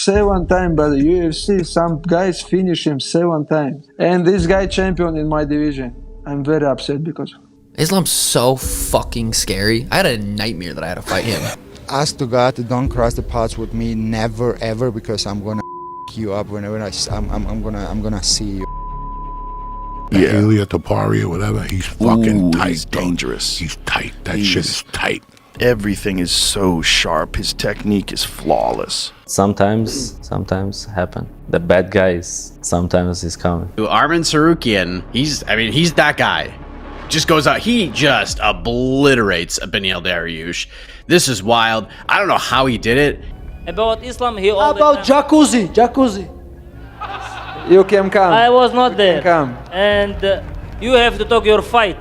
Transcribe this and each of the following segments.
7 times, but the UFC, some guys finish him 7 times. And this guy champion in my division. I'm very upset because Islam's so fucking scary. I had a nightmare that I had to fight him. Ask to God, don't cross the paths with me, never ever, because I'm gonna you up whenever I'm gonna see you. Yeah. Ilia Topuria, whatever, he's fucking tight. He's dangerous. He's tight. That shit is tight. Everything is so sharp. His technique is flawless. Sometimes happen. The bad guys sometimes is coming. Arman Tsarukyan, he's that guy. Just goes out, he just obliterates Beneil Dariush. This is wild. I don't know how he did it. About Islam, he about jacuzzi. you can come. I was not there. Come. And you have to talk your fight.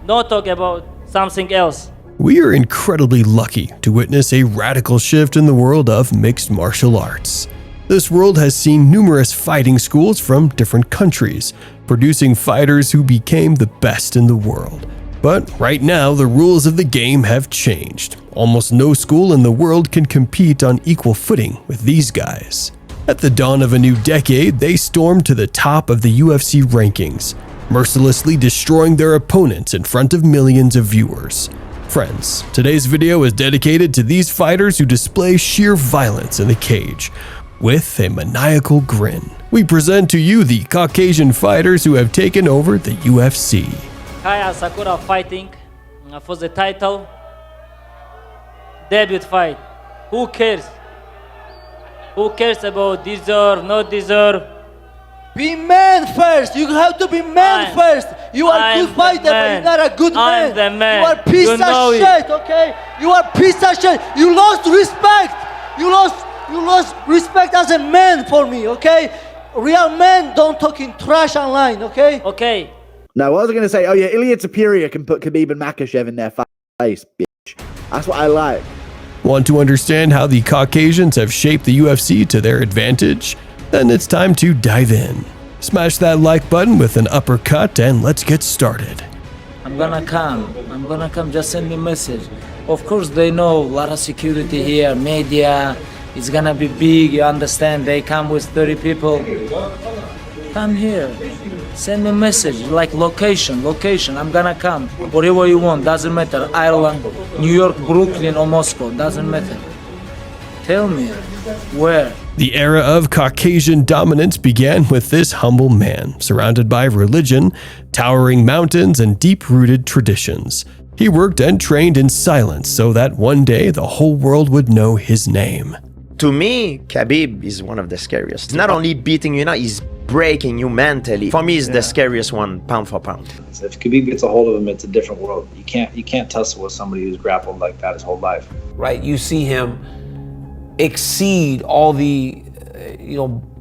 Don't talk about something else. We are incredibly lucky to witness a radical shift in the world of mixed martial arts. This world has seen numerous fighting schools from different countries, producing fighters who became the best in the world. But right now, the rules of the game have changed. Almost no school in the world can compete on equal footing with these guys. At the dawn of a new decade, they stormed to the top of the UFC rankings, mercilessly destroying their opponents in front of millions of viewers. Friends, today's video is dedicated to these fighters who display sheer violence in the cage. With a maniacal grin, we present to you the Caucasian fighters who have taken over the UFC. Kaya Sakura fighting for the title. Debut fight. Who cares? Who cares about deserve, not deserve? Be man first. You have to be man first. You are a good fighter, but you're not a good man. I'm the man. You are piece of shit, okay? You are piece of shit. You lost respect. You lost respect as a man for me, okay? Real men don't talk in trash online, okay? Okay. No, I was going to say, oh yeah, Ilia Topuria can put Khabib and Makhachev in their face, bitch. That's what I like. Want to understand how the Caucasians have shaped the UFC to their advantage? Then it's time to dive in. Smash that like button with an uppercut and let's get started. I'm gonna come, just send me a message. Of course they know a lot of security here, media, it's gonna be big, you understand, they come with 30 people. Come here, send me a message, like location, I'm gonna come. Whatever you want, doesn't matter, Ireland, New York, Brooklyn or Moscow, doesn't matter. Tell me, where? The era of Caucasian dominance began with this humble man, surrounded by religion, towering mountains, and deep-rooted traditions. He worked and trained in silence so that one day the whole world would know his name. To me, Khabib is one of the scariest. He's not only beating you now, he's breaking you mentally. For me, he's the scariest one, pound for pound. If Khabib gets a hold of him, it's a different world. You can't tussle with somebody who's grappled like that his whole life. Right, you see him exceed all the,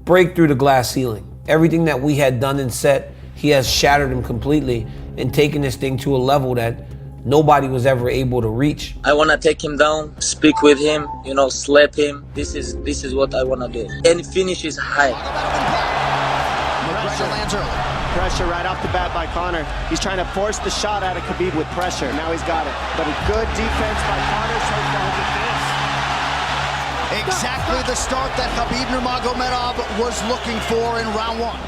break through the glass ceiling. Everything that we had done and set, he has shattered him completely and taken this thing to a level that nobody was ever able to reach. I wanna take him down, speak with him, slap him. This is what I wanna do. And finish is high. Pressure lands early. Pressure right off the bat by Conor. He's trying to force the shot out of Khabib with pressure. Now he's got it. But a good defense by Conor so far with this. Exactly the start that Khabib Nurmagomedov was looking for in round one.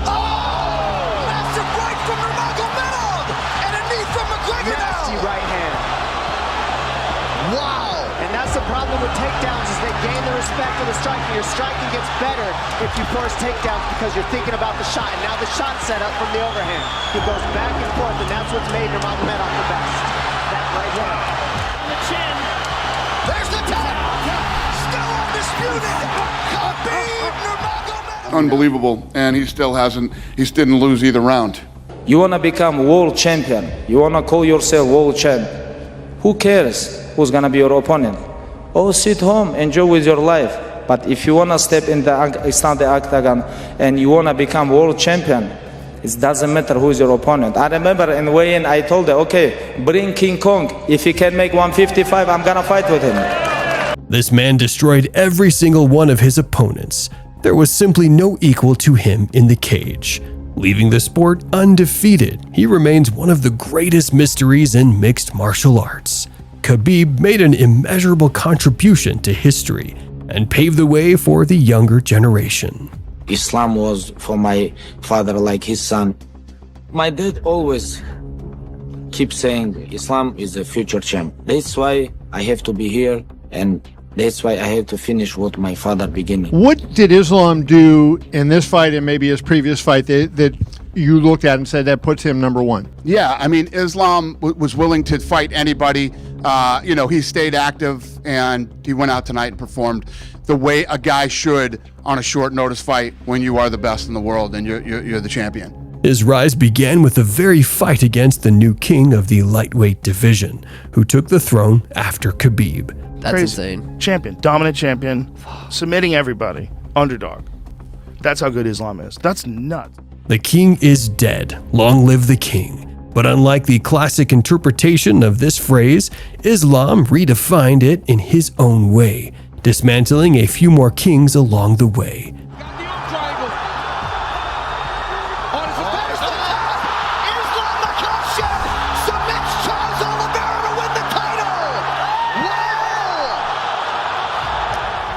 Oh! Massive right from Nurmagomedov! And a knee from McGregor now! Nasty right hand. Wow! And that's the problem with takedowns is they gain the respect of the striking. Your striking gets better if you force takedowns because you're thinking about the shot. And now the shot set up from the overhand. He goes back and forth, and that's what's made Nurmagomedov the best. That right hand. On the chin. There's the tap! Still undisputed! Khabib Nurmagomedov! Unbelievable, and he didn't lose either round. You wanna become world champion, you wanna call yourself world champ. Who cares who's gonna be your opponent? Oh, sit home, enjoy with your life. But if you wanna step in the octagon and you wanna become world champion, it doesn't matter who is your opponent. I remember in weigh-in, I told her, okay, bring King Kong. If he can make 155, I'm gonna fight with him. This man destroyed every single one of his opponents. There was simply no equal to him in the cage. Leaving the sport undefeated, he remains one of the greatest mysteries in mixed martial arts. Khabib made an immeasurable contribution to history, and pave the way for the younger generation. Islam was for my father like his son. My dad always keeps saying Islam is the future champ. That's why I have to be here, and that's why I have to finish what my father began. What did Islam do in this fight and maybe his previous fight that you looked at and said that puts him number one? Yeah, I mean, Islam was willing to fight anybody. You know, he stayed active and he went out tonight and performed the way a guy should on a short notice fight when you are the best in the world and you're the champion. His rise began with a very fight against the new king of the lightweight division, who took the throne after Khabib. That's insane. Champion, dominant champion, submitting everybody, underdog. That's how good Islam is. That's nuts. The king is dead, long live the king. But unlike the classic interpretation of this phrase, Islam redefined it in his own way, dismantling a few more kings along the way.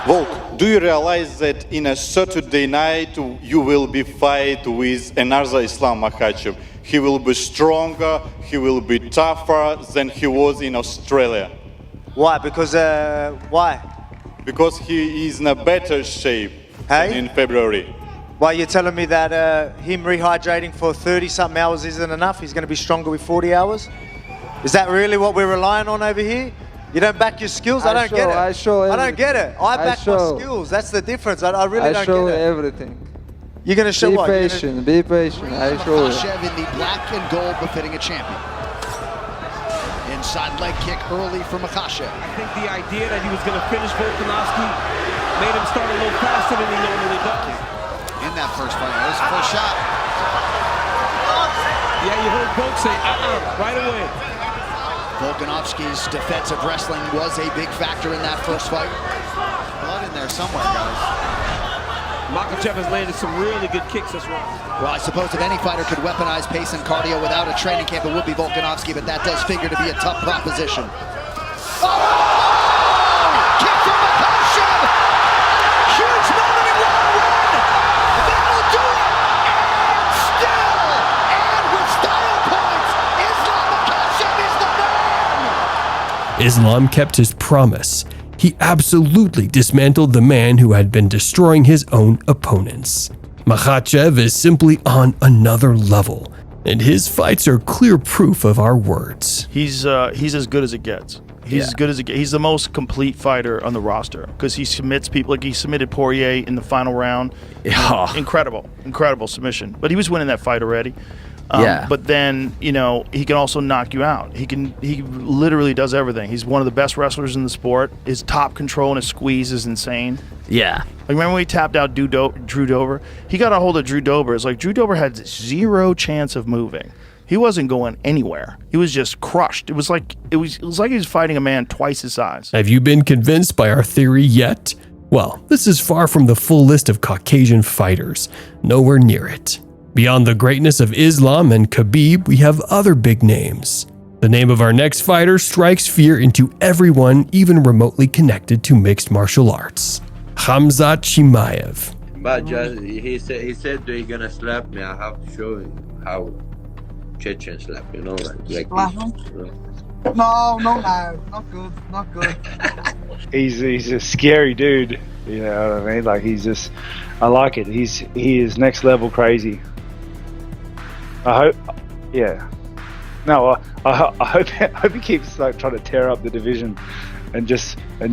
Volk, do you realize that in a Saturday night you will be fight with another Islam Makhachev? He will be stronger, he will be tougher than he was in Australia. Why? Because, why? Because he is in a better shape than in February. Why, you're telling me that him rehydrating for 30-something hours isn't enough? He's going to be stronger with 40 hours? Is that really what we're relying on over here? You don't back your skills? I don't get it. I show everything. I don't get it. I back my skills. That's the difference. I really don't get it. I show everything. You're going to show what? Be patient. Be patient. I show you. Makhachev in the black and gold befitting a champion. Inside leg kick early for Makhachev. I think the idea that he was going to finish Volkanovski made him start a little faster than he normally does. In that first fight, that was the first shot. Yeah, you heard Volk say, right away. Volkanovski's defensive wrestling was a big factor in that first fight. Blood in there somewhere, guys. Makhachev has landed some really good kicks this round. Well, I suppose if any fighter could weaponize pace and cardio without a training camp, it would be Volkanovski, but that does figure to be a tough proposition. Oh! Kick from Makhachev! Huge moment in round one! That'll do it! And still, and with style points, Islam Makhachev is the man! Islam kept his promise. He absolutely dismantled the man who had been destroying his own opponents. Makhachev is simply on another level, and his fights are clear proof of our words. He's as good as it gets. He's as good as it gets. He's the most complete fighter on the roster because he submits people. Like he submitted Poirier in the final round. Yeah. Incredible submission. But he was winning that fight already. But then, you know, he can also knock you out. He literally does everything. He's one of the best wrestlers in the sport. His top control and his squeeze is insane. Yeah. Like, remember when he tapped out Drew Dober? He got a hold of Drew Dober. It's like Drew Dober had zero chance of moving. He wasn't going anywhere. He was just crushed. It was like he was fighting a man twice his size. Have you been convinced by our theory yet? Well, this is far from the full list of Caucasian fighters. Nowhere near it. Beyond the greatness of Islam and Khabib, we have other big names. The name of our next fighter strikes fear into everyone even remotely connected to mixed martial arts. Khamzat Chimaev. But just he said they're gonna slap me. I have to show him how Chechen slap, you know, like this. No, not good. He's a scary dude, you know what I mean? Like I like it. He is next level crazy. I hope he keeps like trying to tear up the division and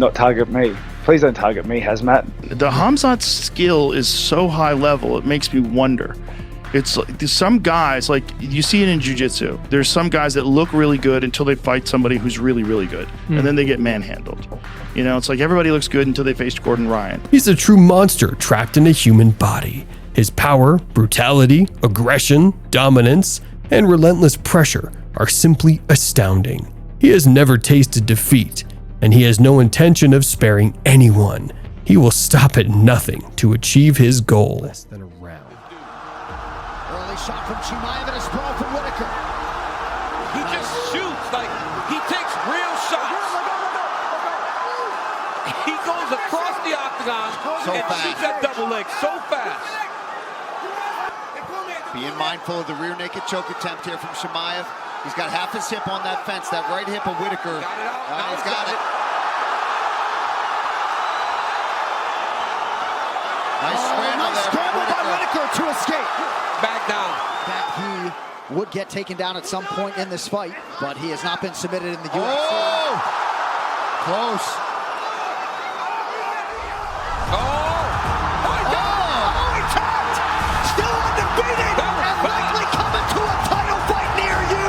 not target me. Please don't target me, Hazmat. The Khamzat's skill is so high level, it makes me wonder. It's like there's some guys, like you see it in jiu-jitsu. There's some guys that look really good until they fight somebody who's really, really good. And then they get manhandled. You know, it's like everybody looks good until they faced Gordon Ryan. He's a true monster trapped in a human body. His power, brutality, aggression, dominance, and relentless pressure are simply astounding. He has never tasted defeat, and he has no intention of sparing anyone. He will stop at nothing to achieve his goal. Less than a round. Early shot from Chimaev and a sprawl from Whitaker. He just shoots, like he takes real shots. He goes across the octagon. octagon So and fast. shoot that double leg so fast. Being mindful of the rear naked choke attempt here from Chimaev. He's got half his hip on that fence, that right hip of Whitaker. He's got it. Nice scramble there by Whitaker to escape. Back down. That he would get taken down at some point in this fight, but he has not been submitted in the UFC. Oh! Close. Still undefeated and likely coming to a title fight near you.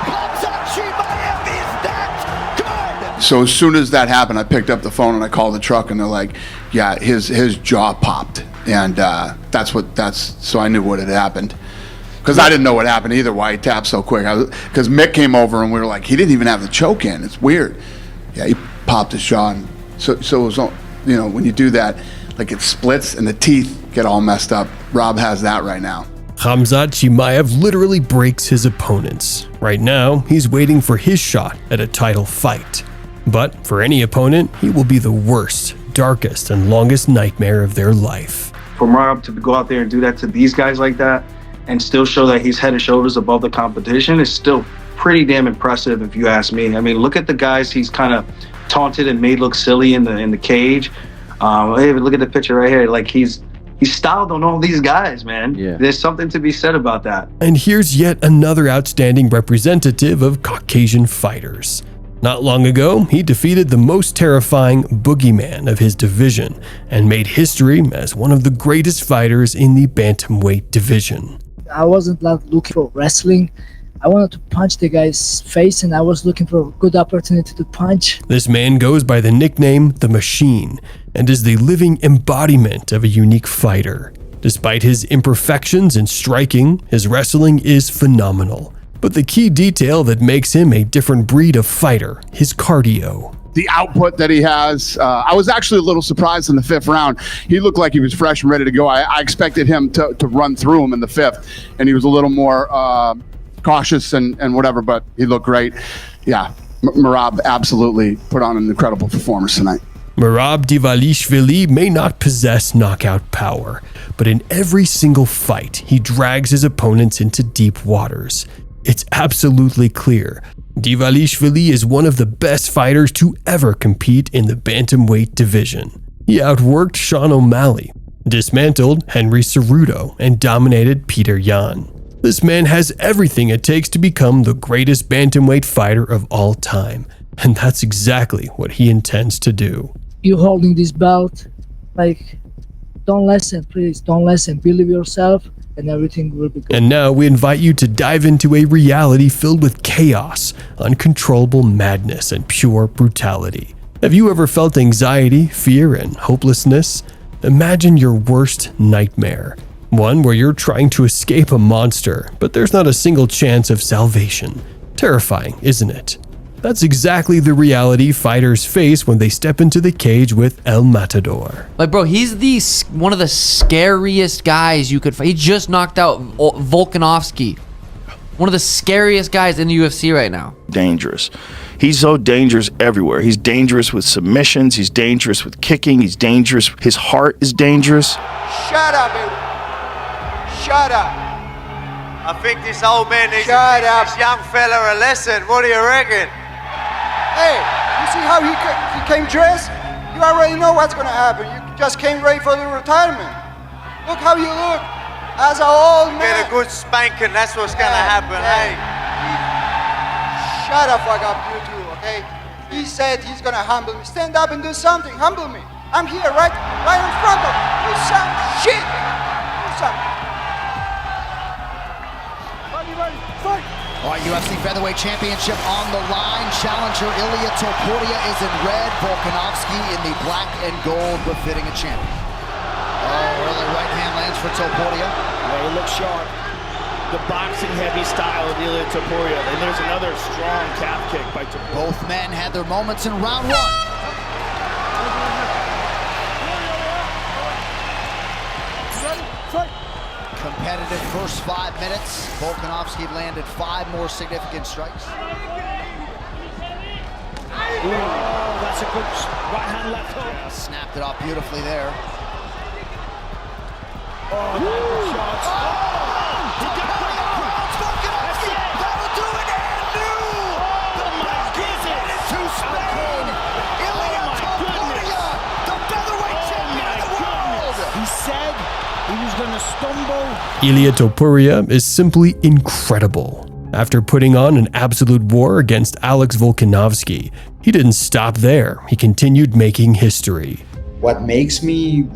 Khamzat Chimaev is that good. So as soon as that happened, I picked up the phone and I called the truck, and they're like, "Yeah, his jaw popped," and so I knew what had happened, because I didn't know what happened either. Why he tapped so quick? Because Mick came over and we were like, he didn't even have the choke in. It's weird. Yeah, he popped his jaw, and so it was, when you do that, like, it splits and the teeth get all messed up. Rob has that right now. Khamzat Chimaev literally breaks his opponents. Right now, he's waiting for his shot at a title fight. But for any opponent, he will be the worst, darkest, and longest nightmare of their life. For Merab to go out there and do that to these guys like that and still show that he's head and shoulders above the competition is still pretty damn impressive, if you ask me. I mean, look at the guys he's kind of taunted and made look silly in the cage. Hey, look at the picture right here. Like, he's styled on all these guys, man. Yeah. There's something to be said about that. And here's yet another outstanding representative of Caucasian fighters. Not long ago, he defeated the most terrifying boogeyman of his division and made history as one of the greatest fighters in the bantamweight division. I wasn't looking for wrestling. I wanted to punch the guy's face, and I was looking for a good opportunity to punch. This man goes by the nickname The Machine and is the living embodiment of a unique fighter. Despite his imperfections in striking, his wrestling is phenomenal. But the key detail that makes him a different breed of fighter, his cardio. The output that he has, I was actually a little surprised in the 5th round. He looked like he was fresh and ready to go. I expected him to run through him in the 5th, and he was a little more cautious and whatever, but he looked great. Yeah, Merab absolutely put on an incredible performance tonight. Merab Dvalishvili may not possess knockout power, but in every single fight, he drags his opponents into deep waters. It's absolutely clear. Dvalishvili is one of the best fighters to ever compete in the bantamweight division. He outworked Sean O'Malley, dismantled Henry Ceruto, and dominated Peter Yan. This man has everything it takes to become the greatest bantamweight fighter of all time, and that's exactly what he intends to do. You holding this belt, like, don't listen, please, don't listen. Believe yourself, and everything will be good. And now we invite you to dive into a reality filled with chaos, uncontrollable madness, and pure brutality. Have you ever felt anxiety, fear, and hopelessness? Imagine your worst nightmare. One where you're trying to escape a monster, but there's not a single chance of salvation. Terrifying, isn't it? That's exactly the reality fighters face when they step into the cage with El Matador. Like, bro, he's one of the scariest guys you could fight. He just knocked out Volkanovski. One of the scariest guys in the UFC right now. Dangerous. He's so dangerous everywhere. He's dangerous with submissions. He's dangerous with kicking. He's dangerous. His heart is dangerous. Shut up, baby. Shut up. I think this old man needs Shut to up. teach this young fella a lesson. What do you reckon? Hey, you see how he came dressed? You already know what's gonna happen. You just came ready for the retirement. Look how you look as an old man. Get a good spanking, that's what's gonna happen, hey? Shut the fuck up, you two, okay? He said he's gonna humble me. Stand up and do something, humble me. I'm here, right in front of you. Do some shit. Do something. Fight. All right, UFC Featherweight Championship on the line. Challenger Ilia Topuria is in red. Volkanovski in the black and gold, befitting a champion. Oh, early right hand lands for Topuria. Yeah, he looks sharp. The boxing heavy style of Ilia Topuria. And there's another strong calf kick by Topuria. Both men had their moments in round one. Competitive first 5 minutes. Volkanovski landed 5 more significant strikes. That's a good right hand, left hook. Snapped it off beautifully there. Oh, good shot. He got Volkanovski. That'll do it. And new. The match is into Spain. Ilia Topuria, the featherweight champion of the world. He said he was going to stumble. Ilia Topuria is simply incredible. After putting on an absolute war against Alex Volkanovski, he didn't stop there. He continued making history. What makes me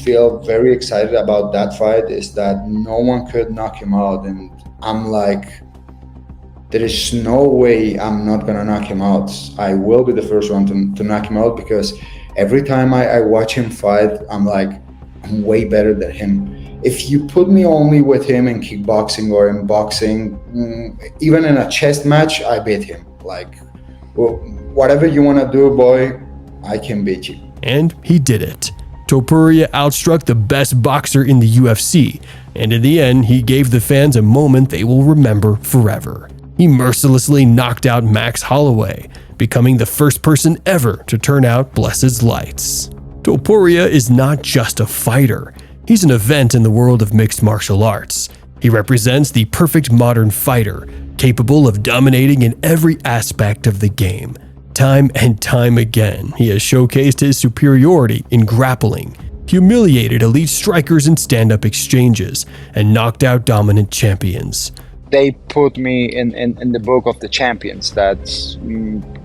feel very excited about that fight is that no one could knock him out, and I'm like, there is no way I'm not gonna knock him out. I will be the first one to knock him out, because every time I watch him fight, I'm like, I'm way better than him. If you put me only with him in kickboxing or in boxing, even in a chess match, I beat him. Like, well, whatever you wanna do, boy, I can beat you. And he did it. Topuria outstruck the best boxer in the UFC, and in the end, he gave the fans a moment they will remember forever. He mercilessly knocked out Max Holloway, becoming the first person ever to turn out Blessed's lights. Topuria is not just a fighter. He's an event in the world of mixed martial arts. He represents the perfect modern fighter, capable of dominating in every aspect of the game. Time and time again, he has showcased his superiority in grappling, humiliated elite strikers in stand-up exchanges, and knocked out dominant champions. They put me in the book of the champions, that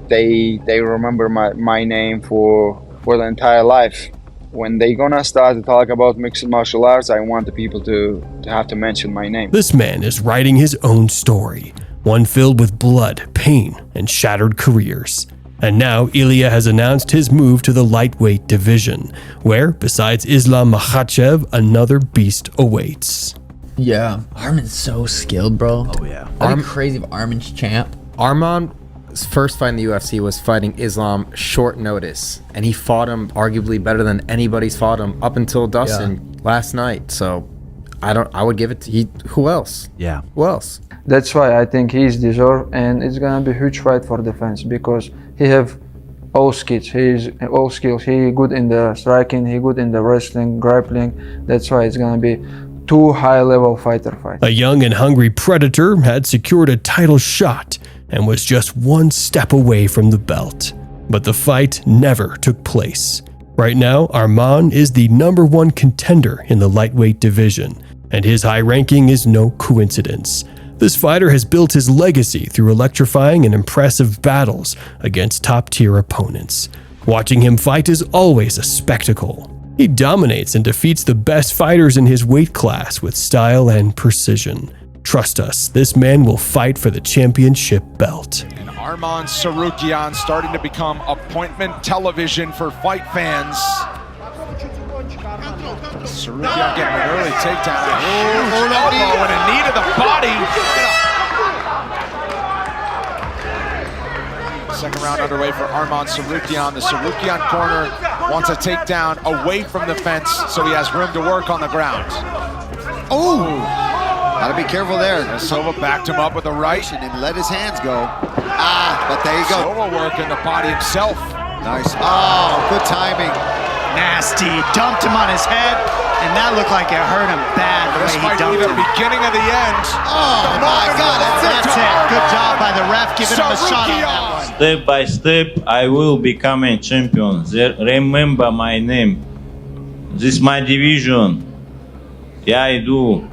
they remember my name for the entire life. When they gonna start to talk about mixed martial arts, I want the people to have to mention my name. This man is writing his own story, one filled with blood, pain, and shattered careers. And now Ilia has announced his move to the lightweight division, where, besides Islam Makhachev, another beast awaits. Yeah, Arman's so skilled, bro. Oh yeah. I'm crazy if Arman's champ. Arman's first fight in the UFC was fighting Islam short notice, and he fought him arguably better than anybody's fought him up until Dustin last night. So I would give it to who else? Yeah. Who else? That's why I think he's deserved, and it's gonna be a huge fight for the fans, because he have all skills. He good in the striking, he good in the wrestling, grappling. That's why it's gonna be two high-level fighter fights. A young and hungry predator had secured a title shot and was just one step away from the belt. But the fight never took place. Right now, Arman is the #1 contender in the lightweight division, and his high ranking is no coincidence. This fighter has built his legacy through electrifying and impressive battles against top-tier opponents. Watching him fight is always a spectacle. He dominates and defeats the best fighters in his weight class with style and precision. Trust us, this man will fight for the championship belt. And Arman Tsarukyan starting to become appointment television for fight fans. Tsarukyan getting an early takedown. Elbow and a knee to the body. Second round underway for Arman Tsarukyan. The Tsarukyan corner wants a takedown away from the fence so he has room to work on the ground. Oh! Gotta be careful there. Silva backed him up with a right. And let his hands go. But there you go. Silva working the body himself. Nice. Oh, good timing. Nasty. Dumped him on his head, and that looked like it hurt him bad the way he dumped him. The beginning of the end. Oh, my God. That's it. Good job by the ref giving him a shot on that one. Step by step, I will become a champion. Remember my name. This is my division. Yeah, I do.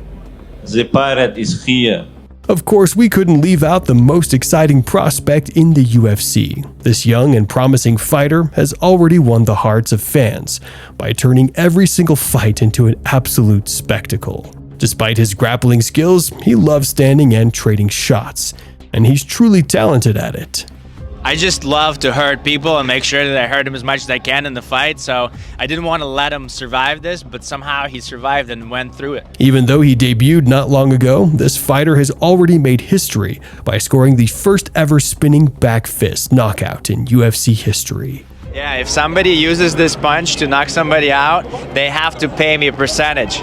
The pirate is here. Of course, we couldn't leave out the most exciting prospect in the UFC. This young and promising fighter has already won the hearts of fans by turning every single fight into an absolute spectacle. Despite his grappling skills, he loves standing and trading shots, and he's truly talented at it. I just love to hurt people and make sure that I hurt him as much as I can in the fight, so I didn't want to let him survive this, but somehow he survived and went through it. Even though he debuted not long ago, this fighter has already made history by scoring the first ever spinning back fist knockout in UFC history. Yeah, if somebody uses this punch to knock somebody out, they have to pay me a percentage.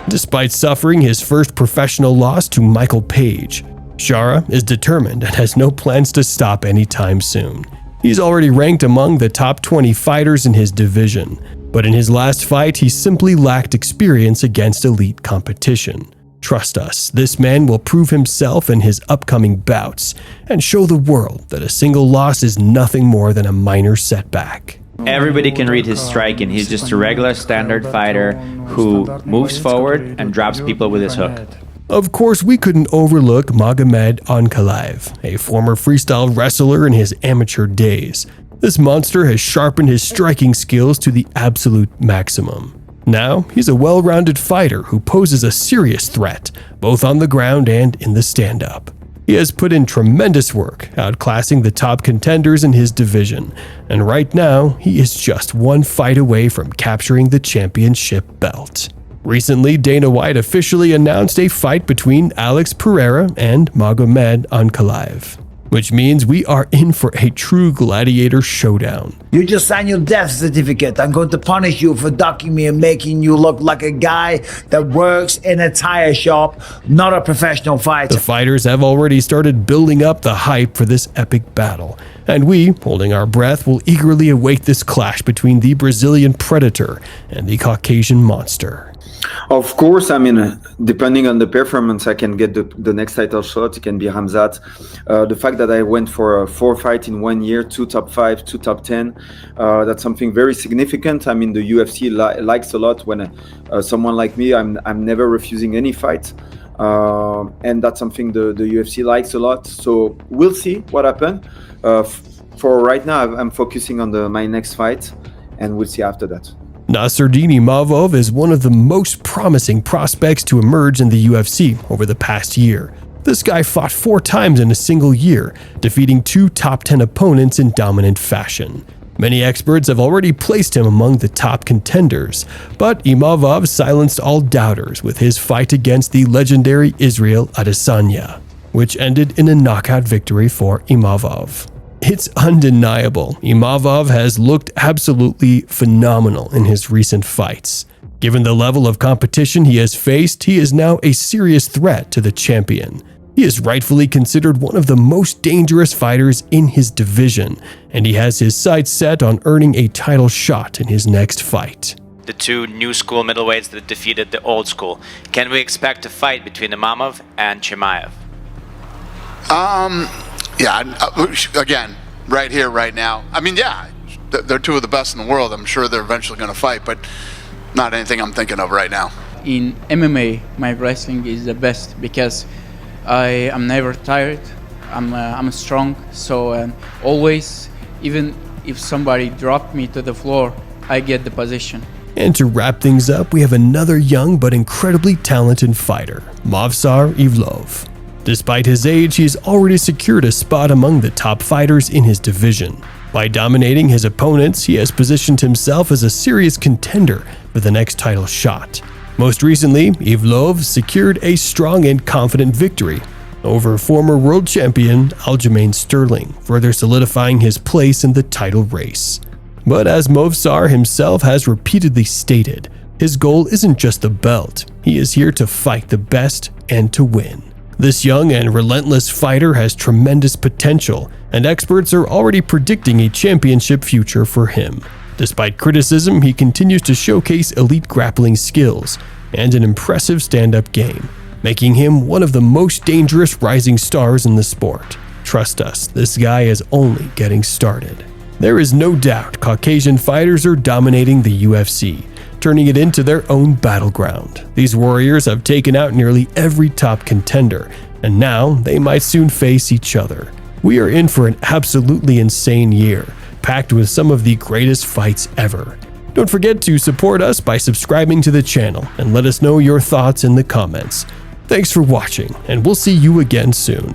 Despite suffering his first professional loss to Michael Page, Shara is determined and has no plans to stop anytime soon. He's already ranked among the top 20 fighters in his division, but in his last fight he simply lacked experience against elite competition. Trust us, this man will prove himself in his upcoming bouts and show the world that a single loss is nothing more than a minor setback. Everybody can read his striking. He's just a regular standard fighter who moves forward and drops people with his hook. Of course, we couldn't overlook Magomed Ankalaev, a former freestyle wrestler in his amateur days. This monster has sharpened his striking skills to the absolute maximum. Now, he's a well-rounded fighter who poses a serious threat, both on the ground and in the stand-up. He has put in tremendous work, outclassing the top contenders in his division, and right now, he is just one fight away from capturing the championship belt. Recently, Dana White officially announced a fight between Alex Pereira and Magomed Ankalaev, which means we are in for a true gladiator showdown. You just signed your death certificate. I'm going to punish you for ducking me and making you look like a guy that works in a tire shop, not a professional fighter. The fighters have already started building up the hype for this epic battle, and we, holding our breath, will eagerly await this clash between the Brazilian Predator and the Caucasian Monster. Of course, I mean, depending on the performance, I can get the next title shot. It can be Khamzat. The fact that I went for 4 fights in 1 year, 2 top 5, 2 top 10, that's something very significant. I mean, the UFC likes a lot when someone like me, I'm never refusing any fight. And that's something the UFC likes a lot. So we'll see what happens. For right now, I'm focusing on my next fight, and we'll see after that. Nasruddin Imavov is one of the most promising prospects to emerge in the UFC over the past year. This guy fought 4 times in a single year, defeating 2 top 10 opponents in dominant fashion. Many experts have already placed him among the top contenders, but Imavov silenced all doubters with his fight against the legendary Israel Adesanya, which ended in a knockout victory for Imavov. It's undeniable, Imavov has looked absolutely phenomenal in his recent fights. Given the level of competition he has faced, he is now a serious threat to the champion. He is rightfully considered one of the most dangerous fighters in his division, and he has his sights set on earning a title shot in his next fight. The 2 new school middleweights that defeated the old school. Can we expect a fight between Imavov and Chimaev? Yeah, again, right here, right now. I mean, yeah, they're 2 of the best in the world. I'm sure they're eventually going to fight, but not anything I'm thinking of right now. In MMA, my wrestling is the best because I am never tired. I'm strong, so always, even if somebody dropped me to the floor, I get the position. And to wrap things up, we have another young but incredibly talented fighter, Movsar Evloev. Despite his age, he has already secured a spot among the top fighters in his division. By dominating his opponents, he has positioned himself as a serious contender for the next title shot. Most recently, Evloev secured a strong and confident victory over former world champion Aljamain Sterling, further solidifying his place in the title race. But as Movsar himself has repeatedly stated, his goal isn't just the belt, he is here to fight the best and to win. This young and relentless fighter has tremendous potential, and experts are already predicting a championship future for him. Despite criticism, he continues to showcase elite grappling skills and an impressive stand-up game, making him one of the most dangerous rising stars in the sport. Trust us, this guy is only getting started. There is no doubt Caucasian fighters are dominating the UFC, turning it into their own battleground. These warriors have taken out nearly every top contender, and now they might soon face each other. We are in for an absolutely insane year, packed with some of the greatest fights ever. Don't forget to support us by subscribing to the channel and let us know your thoughts in the comments. Thanks for watching, and we'll see you again soon.